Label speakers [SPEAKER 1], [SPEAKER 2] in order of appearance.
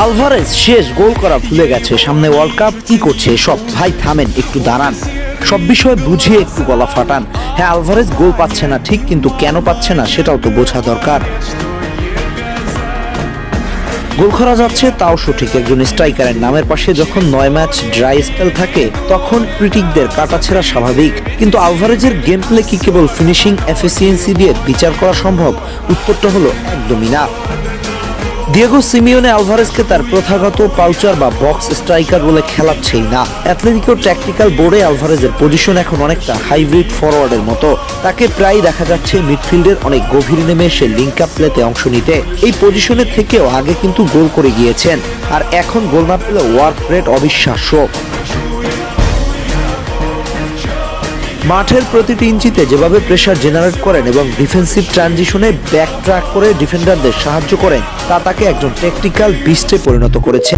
[SPEAKER 1] Alvarez শেষ গোল করা ভুলে গেছে, সামনে ওয়ার্ল্ড কাপ, কি করছে সব? ভাই থামেন, একটু দাঁড়ান, সব বিষয় বুঝিয়ে একটু গলা ফাটান। হ্যাঁ, আলভারেজ গোল পাচ্ছে না ঠিক, কিন্তু কেন পাচ্ছে না সেটাও তো বোঝা দরকার। গোল করা যাচ্ছে তাও সঠিক, একজন স্ট্রাইকারের নামের পাশে যখন 9 ম্যাচ ড্রাই স্পেল থাকে তখন ক্রিটিকদের কাটাছেঁড়া স্বাভাবিক। কিন্তু আলভারেজের গেম প্লে কি কেবল ফিনিশিং এফিসিয়েন্সি দিয়ে বিচার করা সম্ভব? উত্তরটা হলো একদমই না। দিয়েগো সিমিওনে আলভারেজকে তার প্রথাগত পাউচার বা বক্স স্ট্রাইকার বলে খেলাচ্ছেই না। অ্যাথলেটিকো ট্যাকটিক্যাল বোর্ডে আলভারেজের পজিশন এখন অনেকটা হাইব্রিড ফরওয়ার্ডের মতো। তাকে প্রায় দেখা যাচ্ছে মিডফিল্ডের অনেক গভীর নেমে এসে লিঙ্ক আপ প্লেতে অংশ নিতে। এই পজিশনের থেকেও আগে কিন্তু গোল করে গিয়েছেন, আর এখন গোল না পেলে ওয়ার্ক রেট অবিশ্বাস্য। মাঠের প্রতিটি ইঞ্চিতে যেভাবে প্রেসার জেনারেট করেন এবং ডিফেন্সিভ ট্রানজিশনে ব্যাক ট্র্যাক করে ডিফেন্ডারদের সাহায্য করেন, তা তাকে একজন ট্যাকটিক্যাল বিস্টে পরিণত করেছে।